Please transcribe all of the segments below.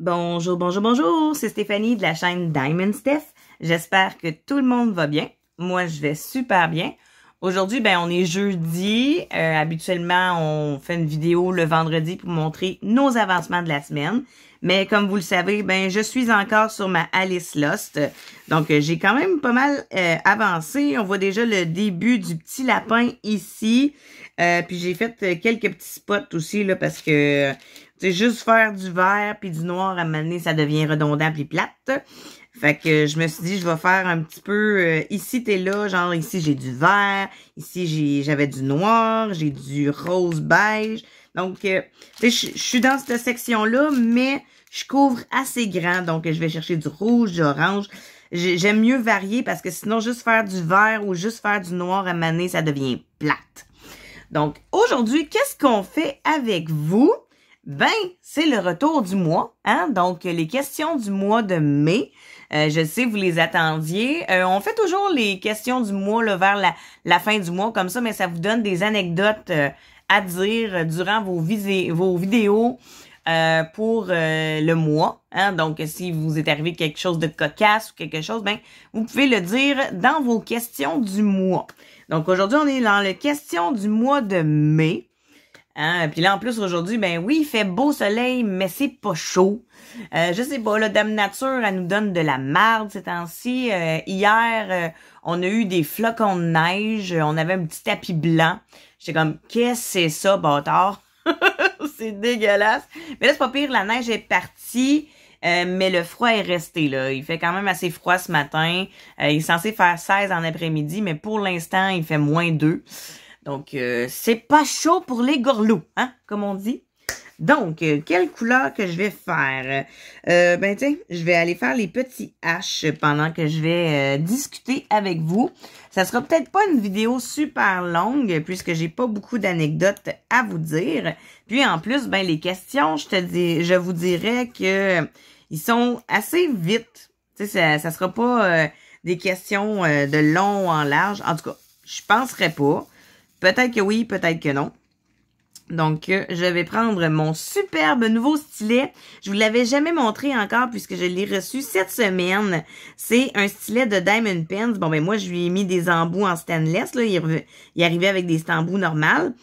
Bonjour, bonjour, bonjour, c'est Stéphanie de la chaîne Diamond Steph. J'espère que tout le monde va bien. Moi, je vais super bien. Aujourd'hui, on est jeudi. Habituellement, on fait une vidéo le vendredi pour montrer nos avancements de la semaine. Mais comme vous le savez, je suis encore sur ma Alice Lost. Donc, j'ai quand même pas mal avancé. On voit déjà le début du petit lapin ici. Puis j'ai fait quelques petits spots aussi, là, parce que c'est juste faire du vert puis du noir à un moment donné, ça devient redondant puis plate. Fait que je me suis dit, je vais faire un petit peu ici, t'es là, genre ici j'ai du vert, ici j'avais du noir, j'ai du rose beige. Donc, je suis dans cette section-là, mais je couvre assez grand. Donc, je vais chercher du rouge, du orange. J'aime mieux varier parce que sinon, juste faire du vert ou juste faire du noir à un moment donné, ça devient plate. Donc, aujourd'hui, qu'est-ce qu'on fait avec vous? C'est le retour du mois, hein? Donc, les questions du mois de mai. Je sais, vous les attendiez. On fait toujours les questions du mois là, vers la fin du mois, comme ça, mais ça vous donne des anecdotes à dire durant vos vidéos pour le mois. Hein? Donc, si vous est arrivé quelque chose de cocasse ou quelque chose, vous pouvez le dire dans vos questions du mois. Donc, aujourd'hui, on est dans les questions du mois de mai. Hein? Puis là, en plus, aujourd'hui, oui, il fait beau soleil, mais c'est pas chaud. Je sais pas, là, Dame Nature, elle nous donne de la marde ces temps-ci. Hier, on a eu des flocons de neige. On avait un petit tapis blanc. J'étais comme, qu'est-ce que c'est ça, bâtard? C'est dégueulasse. Mais là, c'est pas pire, la neige est partie. Mais le froid est resté, là. Il fait quand même assez froid ce matin. Il est censé faire 16 en après-midi, mais pour l'instant, il fait -2. Donc, c'est pas chaud pour les gorlots, hein, comme on dit. Donc, quelle couleur que je vais faire? Tiens, je vais aller faire les petits H pendant que je vais discuter avec vous. Ça sera peut-être pas une vidéo super longue, puisque j'ai pas beaucoup d'anecdotes à vous dire. Puis, en plus, les questions, je vous dirais que ils sont assez vite. Tu sais, ça sera pas des questions de long en large. En tout cas, je penserais pas. Peut-être que oui, peut-être que non. Donc, je vais prendre mon superbe nouveau stylet. Je vous l'avais jamais montré encore puisque je l'ai reçu cette semaine. C'est un stylet de Diamond Pens. Moi, je lui ai mis des embouts en stainless. Là. Il arrivait avec des embouts normales.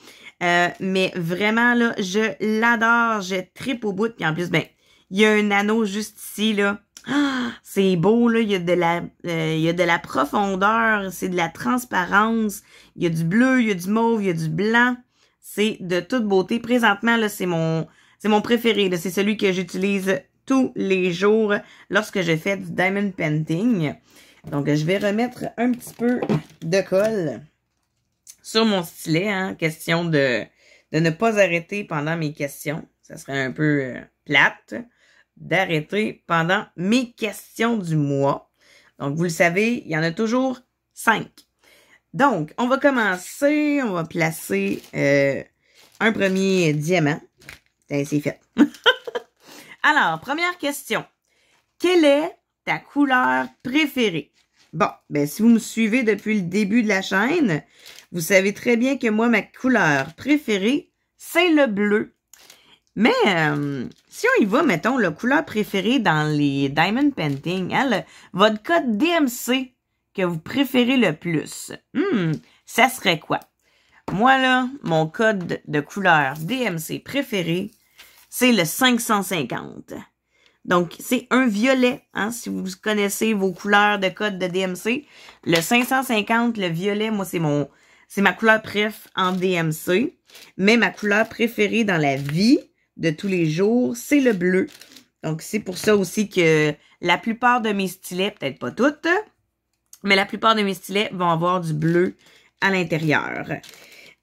Mais vraiment, là, je l'adore. Je tripe au bout. Puis en plus, il y a un anneau juste ici, là. Ah, c'est beau, là. Il y a de la profondeur. C'est de la transparence. Il y a du bleu, il y a du mauve, il y a du blanc. C'est de toute beauté. Présentement, là, c'est mon préféré. C'est celui que j'utilise tous les jours lorsque je fais du diamond painting. Donc, je vais remettre un petit peu de colle sur mon stylet. Hein, question de ne pas arrêter pendant mes questions. Ça serait un peu plate d'arrêter pendant mes questions du mois. Donc, vous le savez, il y en a toujours 5. Donc, on va commencer. On va placer un premier diamant. C'est fait. Alors, première question. Quelle est ta couleur préférée? Si vous me suivez depuis le début de la chaîne, vous savez très bien que moi, ma couleur préférée, c'est le bleu. Mais, si on y va, mettons, la couleur préférée dans les Diamond Painting, hein, votre code DMC que vous préférez le plus, ça serait quoi? Moi, là, mon code de couleur DMC préféré, c'est le 550. Donc, c'est un violet, hein, si vous connaissez vos couleurs de code de DMC. Le 550, le violet, moi, c'est ma couleur préf en DMC. Mais ma couleur préférée dans la vie de tous les jours, c'est le bleu. Donc, c'est pour ça aussi que la plupart de mes stylets, peut-être pas toutes, mais la plupart de mes stylets vont avoir du bleu à l'intérieur.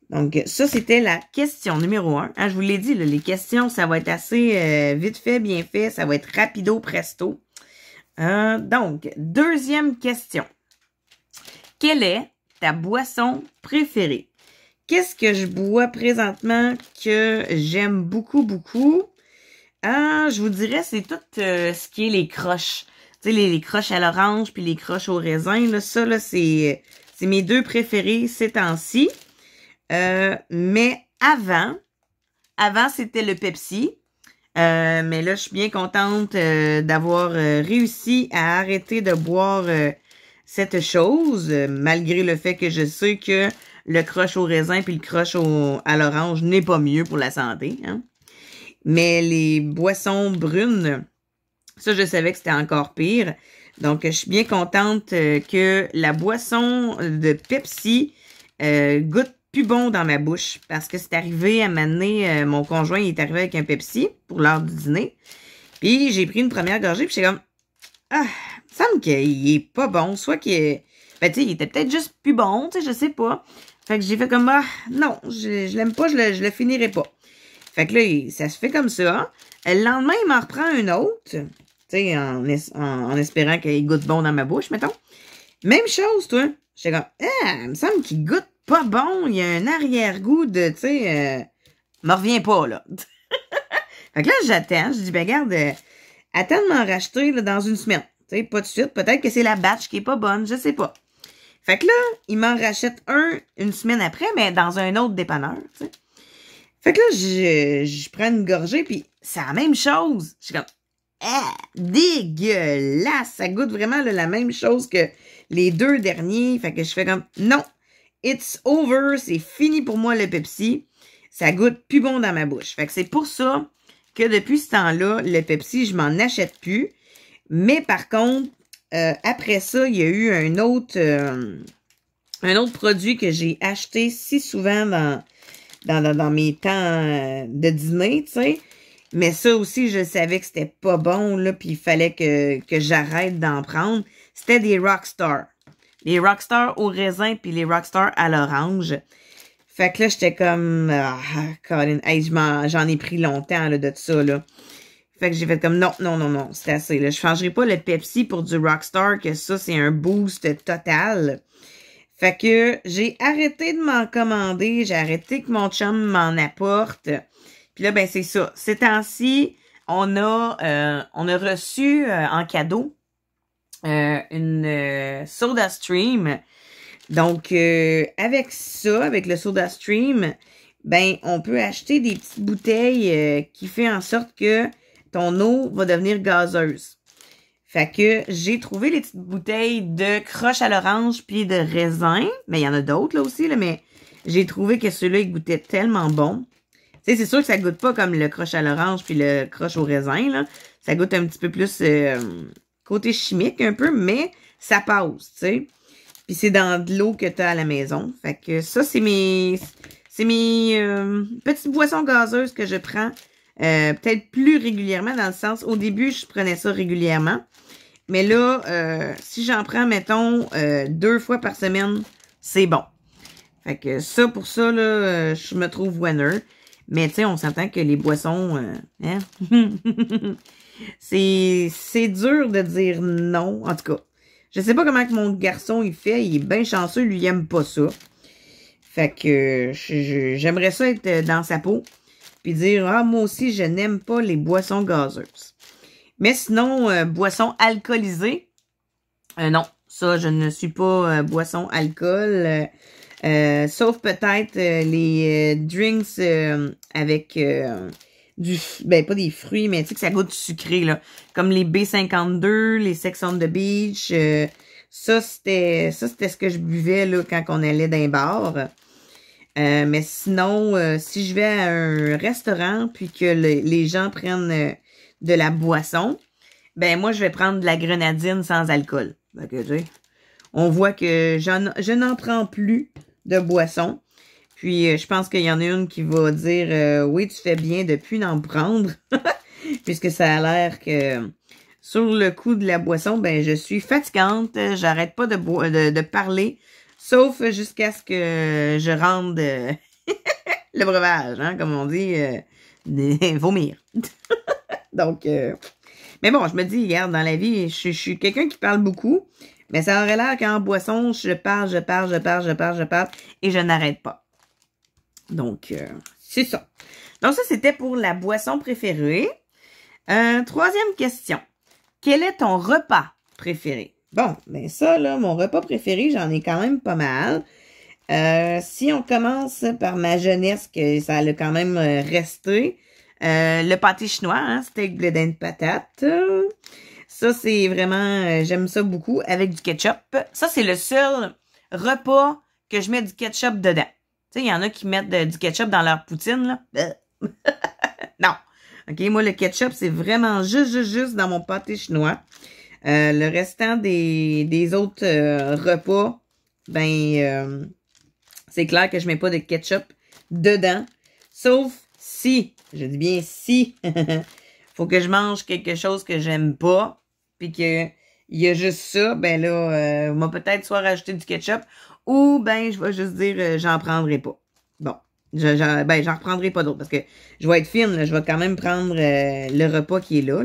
Donc, ça, c'était la question numéro 1. Hein, je vous l'ai dit, là, les questions, ça va être assez vite fait, bien fait. Ça va être rapido, presto. Donc, deuxième question. Quelle est ta boisson préférée? Qu'est-ce que je bois présentement que j'aime beaucoup, beaucoup? Je vous dirais, c'est tout ce qui est les croches. Tu sais, les croches à l'orange puis les croches au raisin. Là, ça, là, c'est mes deux préférés ces temps-ci. Mais avant, c'était le Pepsi. Mais là, je suis bien contente d'avoir réussi à arrêter de boire cette chose, malgré le fait que je sais que le crush au raisin puis le crush à l'orange n'est pas mieux pour la santé. Hein? Mais les boissons brunes, ça, je savais que c'était encore pire. Donc, je suis bien contente que la boisson de Pepsi goûte plus bon dans ma bouche. Parce que c'est arrivé à m'amener, mon conjoint il est arrivé avec un Pepsi pour l'heure du dîner. Puis, j'ai pris une première gorgée, puis j'étais comme, ah, il me semble qu'il est pas bon. Soit qu'il est, ben, tu sais, il était peut-être juste plus bon, tu sais, je sais pas. Fait que j'ai fait comme, ah, non, je l'aime pas, je le finirai pas. Fait que là, ça se fait comme ça. Le lendemain, il m'en reprend une autre. Tu sais, en espérant qu'il goûte bon dans ma bouche, mettons. Même chose, toi. J'étais comme, ah, il me semble qu'il goûte pas bon. Il y a un arrière-goût de, tu sais, me reviens pas, là. Fait que là, j'attends. Je dis, ben, regarde, attends de m'en racheter là, dans une semaine. Tu sais, pas de suite. Peut-être que c'est la batch qui est pas bonne, je sais pas. Fait que là, il m'en rachète une semaine après, mais dans un autre dépanneur, tu sais. Fait que là, je prends une gorgée, puis c'est la même chose. Je suis comme, ah, dégueulasse! Ça goûte vraiment là, la même chose que les deux derniers. Fait que je fais comme, non, it's over, c'est fini pour moi le Pepsi. Ça goûte plus bon dans ma bouche. Fait que c'est pour ça que depuis ce temps-là, le Pepsi, je m'en achète plus. Mais par contre, après ça, il y a eu un autre produit que j'ai acheté si souvent dans mes temps de dîner, tu sais. Mais ça aussi, je savais que c'était pas bon, là, puis il fallait que j'arrête d'en prendre. C'était des Rockstar. Les Rockstar au raisin, puis les Rockstar à l'orange. Fait que là, j'étais comme, ah, Colin, hey, j'en ai pris longtemps, là, de tout ça, là. Fait que j'ai fait comme, non, c'est assez, là. Je changerai pas le Pepsi pour du Rockstar, que ça, c'est un boost total. Fait que j'ai arrêté de m'en commander, j'ai arrêté que mon chum m'en apporte. Puis là, ben c'est ça. Ces temps-ci, on a reçu en cadeau une SodaStream. Donc, avec ça, avec le SodaStream, ben on peut acheter des petites bouteilles qui fait en sorte que ton eau va devenir gazeuse. Fait que j'ai trouvé les petites bouteilles de croche à l'orange puis de raisin. Mais il y en a d'autres là aussi, là, mais j'ai trouvé que ceux-là, ils goûtaient tellement bon. Tu sais, c'est sûr que ça goûte pas comme le croche à l'orange puis le croche au raisin, là. Ça goûte un petit peu plus côté chimique un peu, mais ça passe, tu sais. Puis c'est dans de l'eau que tu as à la maison. Fait que ça, c'est mes petites boissons gazeuses que je prends peut-être plus régulièrement, dans le sens, au début, je prenais ça régulièrement. Mais là, si j'en prends, mettons, 2 fois par semaine, c'est bon. Fait que ça, pour ça, là, je me trouve winner. Mais tu sais, on s'entend que les boissons, hein? c'est dur de dire non. En tout cas, je sais pas comment que mon garçon, il fait. Il est bien chanceux, lui, il aime pas ça. Fait que j'aimerais ça être dans sa peau. Puis dire, ah, moi aussi, je n'aime pas les boissons gazeuses. Mais sinon, boissons alcoolisées, non, ça, je ne suis pas boisson alcool. Sauf peut-être les drinks avec ben pas des fruits, mais tu sais que ça goûte sucré, là. Comme les B52, les Sex on the Beach. Ça, c'était ce que je buvais là quand on allait dans les bars. Mais sinon, si je vais à un restaurant puis que les gens prennent de la boisson, ben moi, je vais prendre de la grenadine sans alcool. Donc, tu sais, on voit que je n'en prends plus de boisson. Puis, je pense qu'il y en a une qui va dire oui, tu fais bien de plus n'en prendre. Puisque ça a l'air que sur le coup de la boisson, ben je suis fatigante. J'arrête pas de parler. Sauf jusqu'à ce que je rende le breuvage, hein, comme on dit, vomir. Donc, mais bon, je me dis, regarde, dans la vie, je suis quelqu'un qui parle beaucoup, mais ça aurait l'air qu'en boisson, je parle, et je n'arrête pas. Donc, c'est ça. Donc, ça, c'était pour la boisson préférée. Troisième question. Quel est ton repas préféré? Bon, ben ça, là, mon repas préféré, j'en ai quand même pas mal. Si on commence par ma jeunesse, que ça a quand même resté, Le pâté chinois, hein, steak blé d'Inde patate. Ça, c'est vraiment, j'aime ça beaucoup, avec du ketchup. Ça, c'est le seul repas que je mets du ketchup dedans. Tu sais, il y en a qui mettent du ketchup dans leur poutine, là. Non. OK, moi, le ketchup, c'est vraiment juste dans mon pâté chinois. Le restant des autres repas, ben, c'est clair que je mets pas de ketchup dedans. Sauf si, je dis bien si, faut que je mange quelque chose que j'aime pas, puis que il y a juste ça, ben là, on va peut-être soit rajouter du ketchup, ou ben, je vais juste dire, j'en prendrai pas. Bon. Ben, j'en reprendrai pas d'autres parce que je vais être fine, là, je vais quand même prendre le repas qui est là,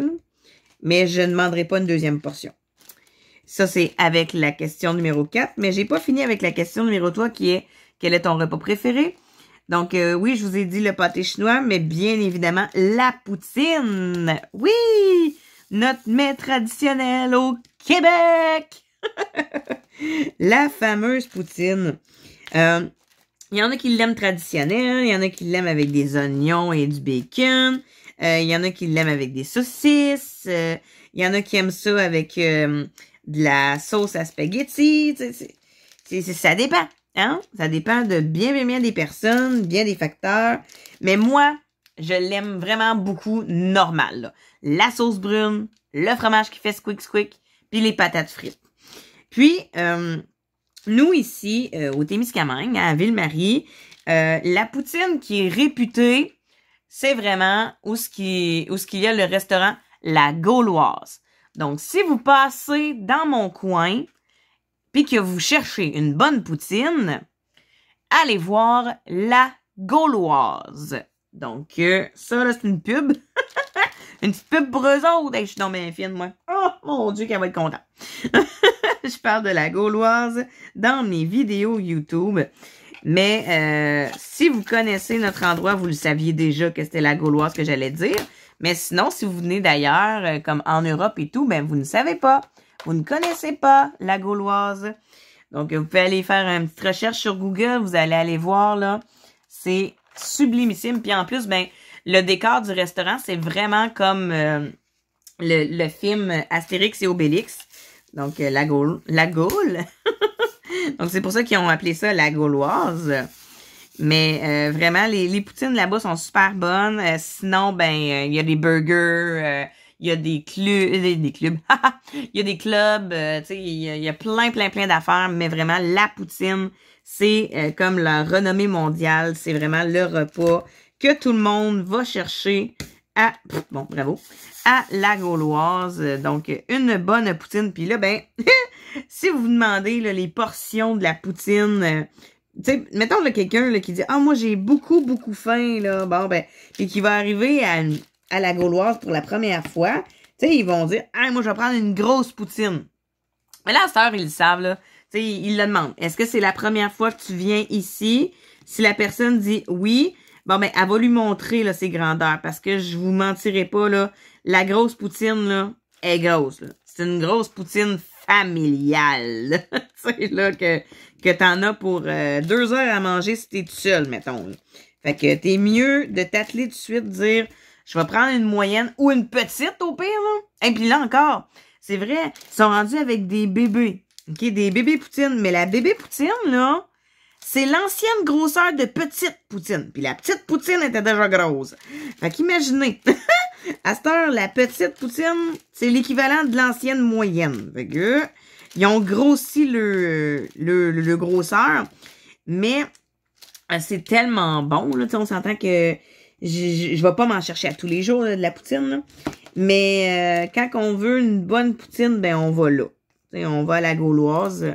mais je ne demanderai pas une deuxième portion. Ça, c'est avec la question numéro 4, mais j'ai pas fini avec la question numéro 3 qui est quel est ton repas préféré? Donc, oui, je vous ai dit le pâté chinois, mais bien évidemment, la poutine. Oui! Notre mets traditionnel au Québec! La fameuse poutine. Il y en a qui l'aiment traditionnel, il y en a qui l'aiment avec des oignons et du bacon, il y en a qui l'aiment avec des saucisses, il y en a qui aiment ça avec de la sauce à spaghetti, ça dépend, hein? Ça dépend de bien des personnes, bien des facteurs, mais moi, je l'aime vraiment beaucoup normal, là. La sauce brune, le fromage qui fait squick, puis les patates frites. Puis, nous, ici, au Témiscamingue, à Ville-Marie, la poutine qui est réputée, c'est vraiment où ce qu'il y a le restaurant La Gauloise. Donc, si vous passez dans mon coin, puis que vous cherchez une bonne poutine, allez voir La Gauloise. Donc, ça, là, c'est une pub. Une petite pub pour eux autres. Hey, je suis donc bien fine, moi. Oh, mon Dieu, qu'elle va être contente. Je parle de La Gauloise dans mes vidéos YouTube. Mais si vous connaissez notre endroit, vous le saviez déjà que c'était La Gauloise que j'allais dire. Mais sinon, si vous venez d'ailleurs, comme en Europe et tout, ben vous ne savez pas. Vous ne connaissez pas La Gauloise. Donc, vous pouvez aller faire une petite recherche sur Google. Vous allez aller voir, là. C'est sublimissime. Puis en plus, ben le décor du restaurant, c'est vraiment comme le film Astérix et Obélix. Donc, la Gaule. Donc, c'est pour ça qu'ils ont appelé ça La Gauloise. Mais vraiment, les poutines là-bas sont super bonnes. Sinon, ben, il y a des burgers, il y a des clubs. Il y a des clubs, tu sais, il y a plein d'affaires. Mais vraiment, la poutine, c'est comme la renommée mondiale. C'est vraiment le repas que tout le monde va chercher à La Gauloise. Donc, une bonne poutine. Puis là, ben, si vous vous demandez là, les portions de la poutine, tu sais, mettons là, quelqu'un là, qui dit « Ah, moi, j'ai beaucoup faim, là. » Bon, ben, et qui va arriver à La Gauloise pour la première fois, tu sais, ils vont dire « Ah, moi, je vais prendre une grosse poutine. » Mais là, à cette heure, ils le savent, là. Tu sais, ils le demandent. Est-ce que c'est la première fois que tu viens ici? Si la personne dit « Oui », bon, ben, elle va lui montrer, là, ses grandeurs. Parce que je vous mentirai pas, là, la grosse poutine, là, est grosse, là. C'est une grosse poutine familiale. Tu sais, là, que t'en as pour 2 heures à manger si t'es tout seul, mettons, là. Fait que t'es mieux de t'atteler tout de suite, dire, je vais prendre une moyenne ou une petite, au pire, là. Et puis là encore, c'est vrai, ils sont rendus avec des bébés. OK, des bébés poutines. Mais la bébé poutine, là, c'est l'ancienne grosseur de petite poutine. Puis la petite poutine était déjà grosse. Fait qu'imaginez, à cette heure, la petite poutine, c'est l'équivalent de l'ancienne moyenne. Fait que, ils ont grossi le grosseur. Mais c'est tellement bon, là. On s'entend que je vais pas m'en chercher à tous les jours, là, de la poutine, là. Mais quand on veut une bonne poutine, ben on va là. T'sais, on va à La Gauloise.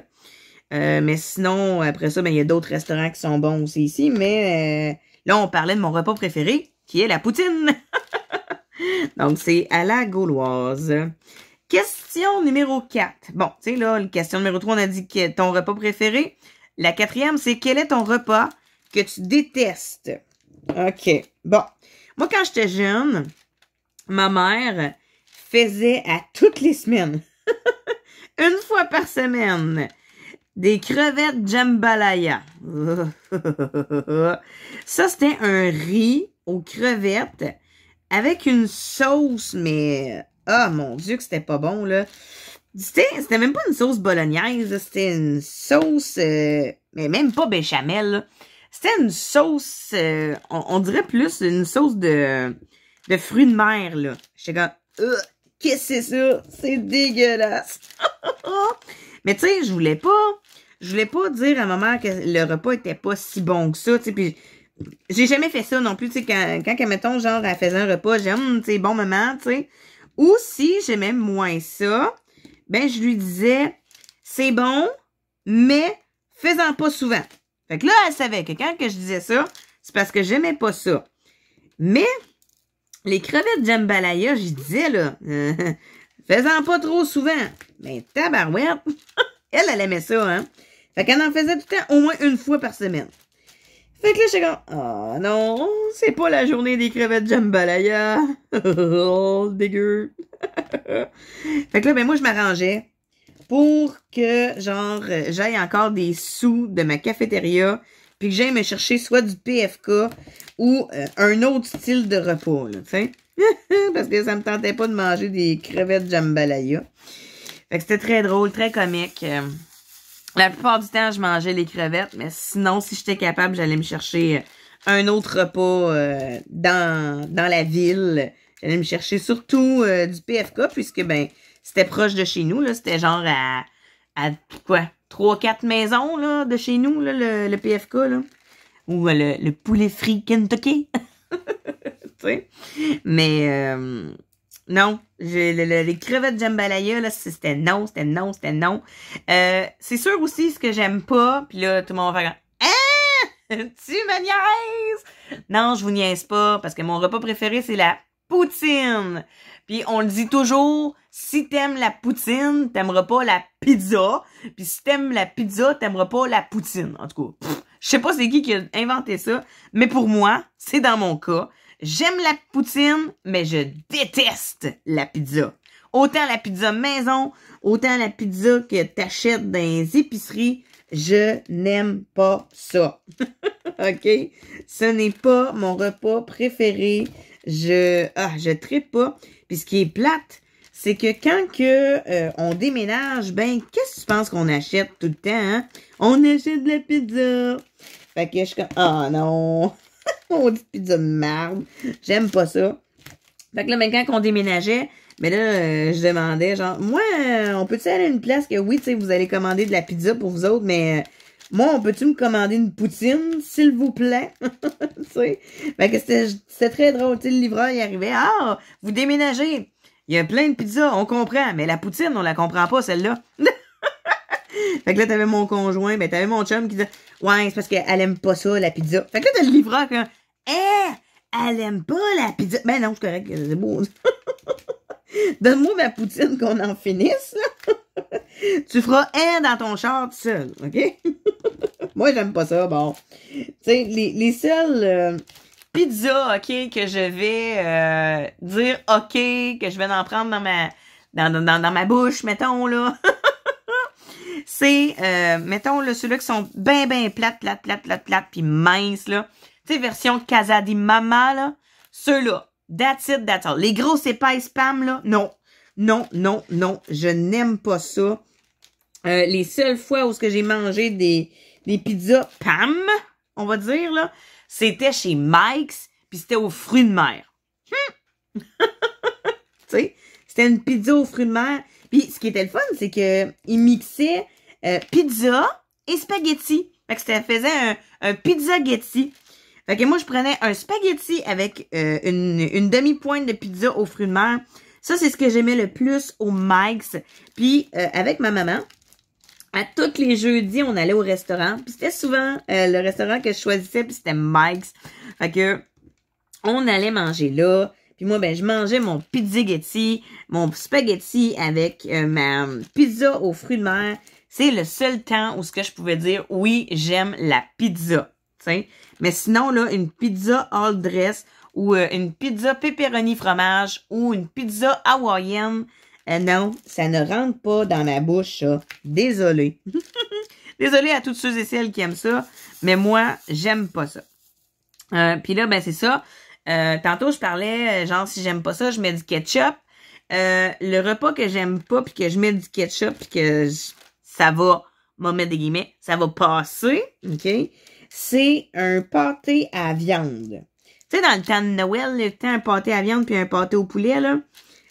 Mais sinon, après ça, ben il y a d'autres restaurants qui sont bons aussi ici. Mais là, on parlait de mon repas préféré, qui est la poutine. Donc, c'est à La Gauloise. Question numéro 4. Bon, tu sais, là, question numéro 3, on a dit que ton repas préféré. La 4e, c'est quel est ton repas que tu détestes? OK. Bon. Moi, quand j'étais jeune, ma mère faisait à toutes les semaines, une fois par semaine, des crevettes jambalaya. Ça, c'était un riz aux crevettes avec une sauce, mais... Ah, mon Dieu, que c'était pas bon, là. C'était même pas une sauce bolognaise, c'était une sauce... mais même pas béchamel, là. C'était une sauce... on dirait plus une sauce de fruits de mer, là. J'étais comme... Qu'est-ce que c'est ça? C'est dégueulasse! Mais tu sais, je voulais pas dire à maman que le repas était pas si bon que ça, tu sais, puis j'ai jamais fait ça non plus, tu sais, quand mettons, genre, elle faisait un repas, j'aime, tu sais, bon maman, tu sais, ou si j'aimais moins ça, ben, je lui disais, c'est bon, mais fais-en pas souvent. Fait que là, elle savait que quand que je disais ça, c'est parce que j'aimais pas ça. Mais, les crevettes jambalaya, j'y disais, là, fais-en pas trop souvent. Mais tabarouette, elle aimait ça, hein. Fait qu'elle en faisait tout le temps, au moins une fois par semaine. Fait que là, j'étais comme, oh non, c'est pas la journée des crevettes jambalaya. Oh, dégueu. Fait que là, ben moi, je m'arrangeais pour que, genre, j'aille encore des sous de ma cafétéria, puis que j'aille me chercher soit du PFK ou un autre style de repas, là, tu sais. Parce que ça me tentait pas de manger des crevettes jambalaya. Fait que c'était très drôle, très comique. La plupart du temps, je mangeais les crevettes, mais sinon, si j'étais capable, j'allais me chercher un autre repas dans la ville. J'allais me chercher surtout du PFK, puisque, ben, c'était proche de chez nous, là. C'était genre à quoi? 3-4 maisons, là, de chez nous, là, le PFK, là. Ou le poulet frit Kentucky. Tu sais? Mais, non, les crevettes jambalaya, là, c'était non, c'était non, c'était non. C'est sûr aussi, ce que j'aime pas, puis là, tout le monde va faire « Hein? Tu me niaises? » Non, je vous niaise pas, parce que mon repas préféré, c'est la poutine. Puis on le dit toujours, si t'aimes la poutine, t'aimeras pas la pizza. Puis si t'aimes la pizza, t'aimeras pas la poutine. En tout cas, je sais pas c'est qui a inventé ça, mais pour moi, c'est dans mon cas. J'aime la poutine, mais je déteste la pizza. Autant la pizza maison, autant la pizza que t'achètes dans les épiceries, je n'aime pas ça. OK? Ce n'est pas mon repas préféré. Je trippe pas. Puis ce qui est plate, c'est que quand on déménage, ben, qu'est-ce que tu penses qu'on achète tout le temps, hein? On achète de la pizza. Fait que je suis comme, ah non! On dit pizza de merde. J'aime pas ça. Fait que là, ben, quand on déménageait, mais là, je demandais, genre, moi, on peut-tu aller à une place que, oui, tu sais, vous allez commander de la pizza pour vous autres, mais moi, on peut-tu me commander une poutine, s'il vous plaît? Tu sais? Fait que c'était très drôle. Tu sais, le livreur, il arrivait, ah, vous déménagez. Il y a plein de pizzas, on comprend, mais la poutine, on la comprend pas, celle-là. Fait que là, t'avais mon conjoint, ben, t'avais mon chum qui disait, ouais, c'est parce qu'elle aime pas ça, la pizza. Fait que là, t'as le livreur qui elle aime pas la pizza. Ben non, c'est correct, c'est beau. Donne-moi ma poutine qu'on en finisse, là. Tu feras dans ton char tout seul, OK? Moi, j'aime pas ça, bon. Tu sais, les seules pizzas, OK, que je vais dire OK, que je vais en prendre dans ma bouche, mettons, là. C'est, mettons, là, ceux-là qui sont bien plates, puis minces, là. Tu sais, version Casa di Mama, là. Ceux-là. That's it, that's all. Les grosses épaisses spam, là. Non. Je n'aime pas ça. Les seules fois où j'ai mangé des pizzas Pam, on va dire, là, c'était chez Mike's, puis c'était aux fruits de mer. Tu sais, c'était une pizza aux fruits de mer. Puis ce qui était le fun, c'est que il mixait pizza et spaghetti. Fait que ça faisait un pizza-ghetti. Fait que moi, je prenais un spaghetti avec une demi-pointe de pizza aux fruits de mer. Ça, c'est ce que j'aimais le plus au Mike's. Puis, avec ma maman, à tous les jeudis, on allait au restaurant. Puis c'était souvent le restaurant que je choisissais, puis c'était Mike's. Fait que, on allait manger là. Puis moi, ben, je mangeais mon pizzaghetti, mon spaghetti avec ma pizza aux fruits de mer. C'est le seul temps où ce que je pouvais dire, oui, j'aime la pizza. T'sais? Mais sinon, là, une pizza all dress ou une pizza pepperoni fromage ou une pizza hawaïenne, non, ça ne rentre pas dans ma bouche, ça. Désolée. Désolée à toutes ceux et celles qui aiment ça, mais moi, j'aime pas ça. Puis là, ben, c'est ça. Tantôt, je parlais, genre, si j'aime pas ça, je mets du ketchup. Le repas que j'aime pas puis que je mets du ketchup puis que ça va, m'en mettre des guillemets, ça va passer, OK? C'est un pâté à viande. Tu sais, dans le temps de Noël, le temps un pâté à viande puis un pâté au poulet, là,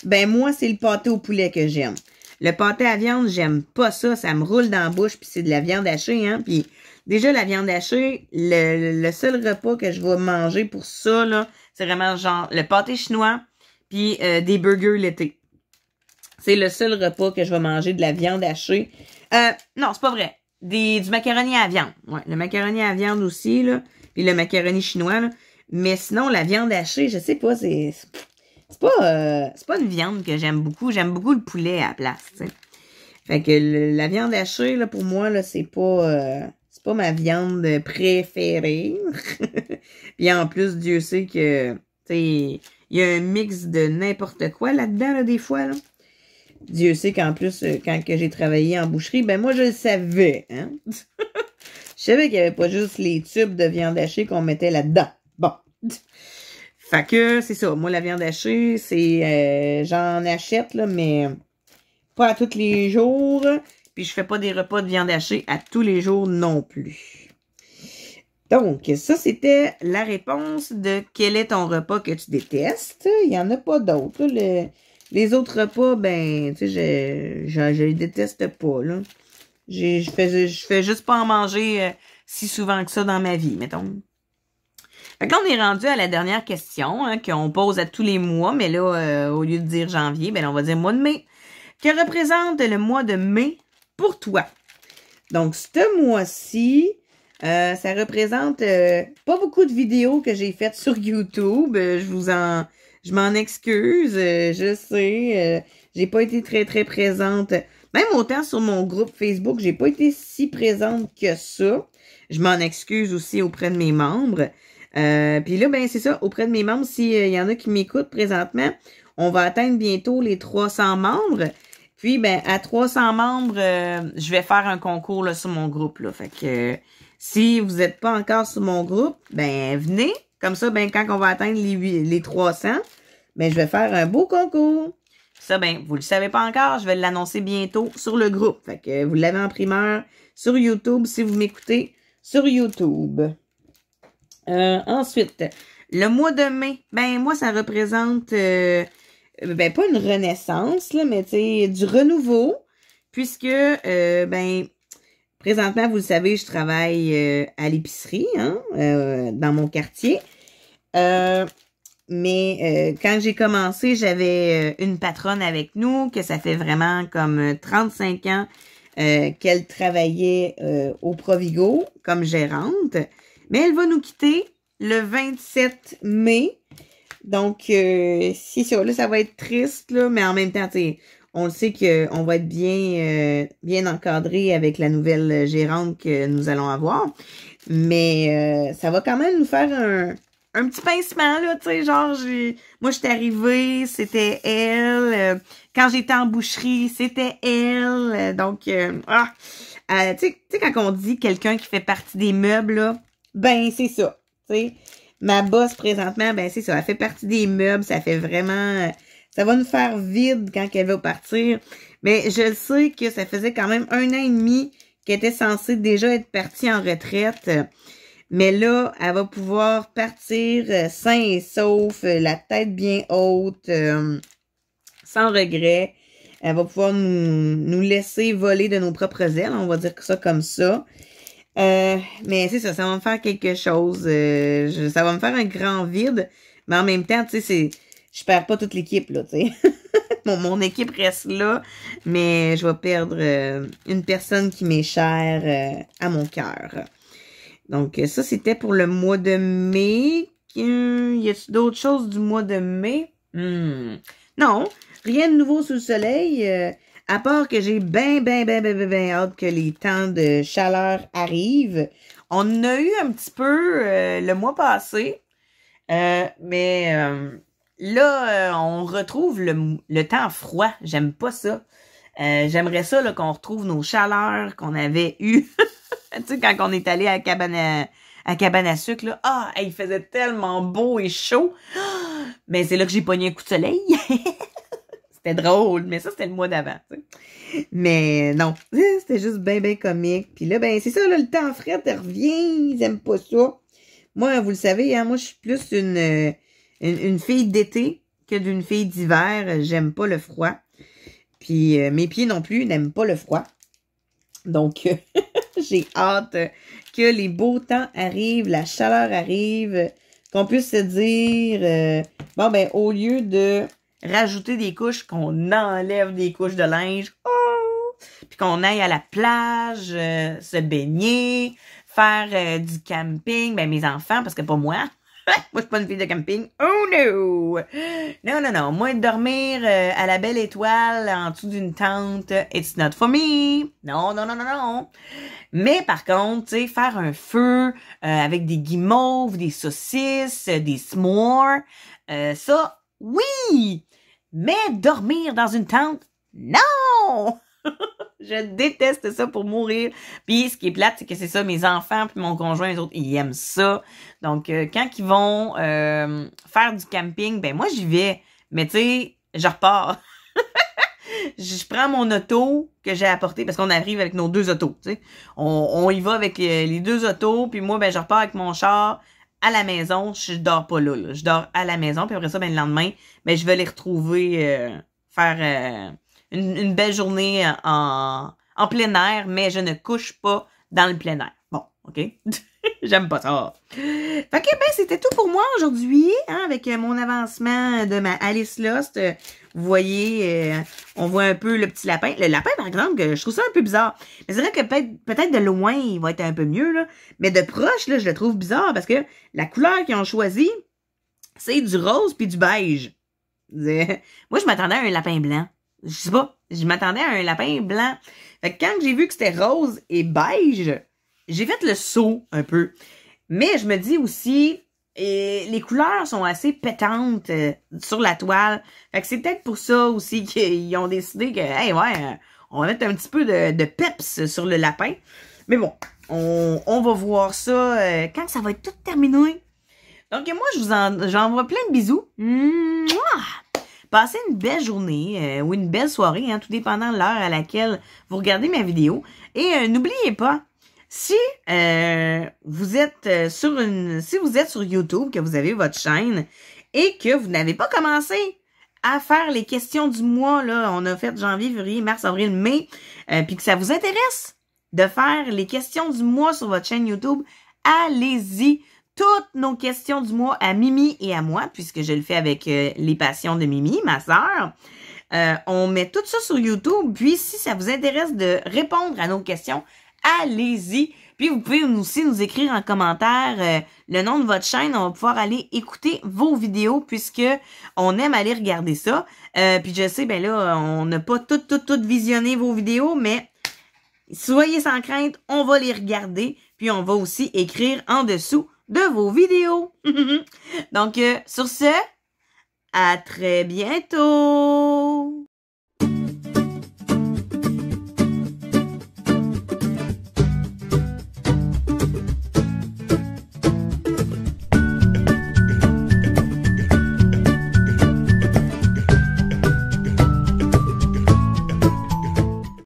ben moi, c'est le pâté au poulet que j'aime. Le pâté à viande, j'aime pas ça, ça me roule dans la bouche puis c'est de la viande hachée, hein, puis déjà, la viande hachée, le seul repas que je vais manger pour ça, là, c'est vraiment genre le pâté chinois puis des burgers l'été. C'est le seul repas que je vais manger de la viande hachée. Non, c'est pas vrai. Du macaroni à viande. Ouais, le macaroni à viande aussi, là. Puis le macaroni chinois, là. Mais sinon, la viande hachée, je sais pas, c'est pas une viande que j'aime beaucoup. J'aime beaucoup le poulet à la place, tu sais. Fait que la viande hachée, là, pour moi, là, c'est pas ma viande préférée. Puis en plus, Dieu sait que, tu sais, il y a un mix de n'importe quoi là-dedans, là, des fois, là. Dieu sait qu'en plus, quand que j'ai travaillé en boucherie, ben moi, je le savais, hein. Je savais qu'il n'y avait pas juste les tubes de viande hachée qu'on mettait là-dedans. Bon. Fait que, c'est ça. Moi, la viande hachée, c'est... j'en achète, là, mais pas à tous les jours. Puis je fais pas des repas de viande hachée à tous les jours non plus. Donc, ça, c'était la réponse de quel est ton repas que tu détestes. Il n'y en a pas d'autres. Les autres repas, ben, tu sais, je les déteste pas, là. Je fais juste pas en manger si souvent que ça dans ma vie, mettons. Fait que là, on est rendu à la dernière question, hein, qu'on pose à tous les mois, mais là, au lieu de dire janvier, ben, on va dire mois de mai. Que représente le mois de mai pour toi? Donc, ce mois-ci, ça représente pas beaucoup de vidéos que j'ai faites sur YouTube. Je m'en excuse, je sais. J'ai pas été très, très présente. Même autant sur mon groupe Facebook, j'ai pas été si présente que ça. Je m'en excuse aussi auprès de mes membres. Puis là, ben c'est ça, auprès de mes membres, s'il y en a qui m'écoutent présentement, on va atteindre bientôt les 300 membres. Puis, ben, à 300 membres, je vais faire un concours là, sur mon groupe. Là. Fait que si vous n'êtes pas encore sur mon groupe, ben venez. Comme ça, ben, quand on va atteindre les 300, ben, je vais faire un beau concours. Ça, ben, vous le savez pas encore, je vais l'annoncer bientôt sur le groupe. Fait que vous l'avez en primeur sur YouTube si vous m'écoutez sur YouTube. Ensuite, le mois de mai, ben, moi, ça représente... ben, pas une renaissance, là, mais tu sais, du renouveau, puisque, ben, présentement, vous le savez, je travaille à l'épicerie, hein, dans mon quartier. Mais quand j'ai commencé, j'avais une patronne avec nous, que ça fait vraiment comme 35 ans qu'elle travaillait au Provigo comme gérante. Mais elle va nous quitter le 27 mai. Donc, c'est ça, là, ça va être triste, là, mais en même temps, tu sais, on le sait qu'on va être bien encadré avec la nouvelle gérante que nous allons avoir. Mais ça va quand même nous faire un petit pincement, là, tu sais, genre, moi, j'étais arrivée, c'était elle. Quand j'étais en boucherie, c'était elle. Donc, tu sais, quand on dit quelqu'un qui fait partie des meubles, là, ben, c'est ça, tu sais. Ma boss, présentement, ben c'est ça, elle fait partie des meubles, ça fait vraiment... Ça va nous faire vide quand elle va partir. Mais je le sais que ça faisait quand même 1 an et demi qu'elle était censée déjà être partie en retraite. Mais là, elle va pouvoir partir sain et sauf, la tête bien haute, sans regret. Elle va pouvoir nous laisser voler de nos propres ailes, on va dire ça comme ça. Mais c'est ça va me faire quelque chose. Ça va me faire un grand vide. Mais en même temps, tu sais, je perds pas toute l'équipe, là, tu sais. mon équipe reste là, mais je vais perdre une personne qui m'est chère à mon cœur. Donc, ça, c'était pour le mois de mai. Y a-t-il d'autres choses du mois de mai? Non, rien de nouveau sous le soleil. À part que j'ai ben hâte que les temps de chaleur arrivent. On a eu un petit peu le mois passé, mais là, on retrouve le temps froid. J'aime pas ça. J'aimerais ça là, qu'on retrouve nos chaleurs qu'on avait eues. Tu sais, quand on est allé à à cabane à sucre, là. Ah, il faisait tellement beau et chaud. Mais c'est là que j'ai pogné un coup de soleil. C'était drôle, mais ça, c'était le mois d'avant, tu sais. Mais non, c'était juste bien comique. Puis là, ben c'est ça, là, le temps frais, elle revient, ils aiment pas ça. Moi, vous le savez, hein, moi, je suis plus une fille d'été que d'une fille d'hiver. J'aime pas le froid. Puis mes pieds non plus n'aiment pas le froid. Donc, j'ai hâte que les beaux temps arrivent, la chaleur arrive, qu'on puisse se dire, bon, ben, au lieu de rajouter des couches, qu'on enlève des couches de linge, puis qu'on aille à la plage, se baigner, faire du camping, ben, mes enfants, parce que pas moi. Moi, je suis pas une fille de camping. Oh no! Non. Moi, dormir à la belle étoile en dessous d'une tente, it's not for me. Non. Mais par contre, tu sais, faire un feu avec des guimauves, des saucisses, des s'mores, ça, oui! Mais dormir dans une tente, non! Je déteste ça pour mourir. Puis ce qui est plate, c'est que c'est ça, mes enfants puis mon conjoint, les autres, ils aiment ça. Donc, quand ils vont faire du camping, ben moi, j'y vais. Mais tu sais, je repars. Je prends mon auto que j'ai apporté, parce qu'on arrive avec nos 2 autos, tu sais. On y va avec les 2 autos, puis moi, ben je repars avec mon char à la maison. Je dors pas là. Je dors à la maison, puis après ça, ben le lendemain, ben je vais les retrouver, faire... une belle journée en plein air, mais je ne couche pas dans le plein air. Bon, OK? J'aime pas ça. Fait que, ben, c'était tout pour moi aujourd'hui, hein, avec mon avancement de ma Alice Lost. Vous voyez, on voit un peu le petit lapin. Le lapin, par exemple, je trouve ça un peu bizarre. Mais c'est vrai que peut-être de loin, il va être un peu mieux, là. Mais de proche, là, je le trouve bizarre parce que la couleur qu'ils ont choisie, c'est du rose puis du beige. Moi, je m'attendais à un lapin blanc. Je sais pas, je m'attendais à un lapin blanc. Fait que quand j'ai vu que c'était rose et beige, j'ai fait le saut un peu. Mais je me dis aussi, les couleurs sont assez pétantes sur la toile. Fait que c'est peut-être pour ça aussi qu'ils ont décidé que, hey, ouais, on va mettre un petit peu de peps sur le lapin. Mais bon, on va voir ça quand ça va être tout terminé. Donc moi, j'envoie plein de bisous. Mouah! Passez une belle journée ou une belle soirée, hein, tout dépendant de l'heure à laquelle vous regardez ma vidéo. Et n'oubliez pas, si vous êtes sur YouTube, que vous avez votre chaîne et que vous n'avez pas commencé à faire les questions du mois, là, on a fait janvier, février, mars, avril, mai, puis que ça vous intéresse de faire les questions du mois sur votre chaîne YouTube, allez-y. Toutes nos questions du mois à Mimi et à moi, puisque je le fais avec les passions de Mimi, ma sœur. On met tout ça sur YouTube. Puis, si ça vous intéresse de répondre à nos questions, allez-y. Puis, vous pouvez aussi nous écrire en commentaire le nom de votre chaîne. On va pouvoir aller écouter vos vidéos, puisque on aime aller regarder ça. Puis, je sais, ben là, on n'a pas toutes visionné vos vidéos, mais soyez sans crainte, on va les regarder. Puis, on va aussi écrire en dessous de vos vidéos. Donc, sur ce, à très bientôt!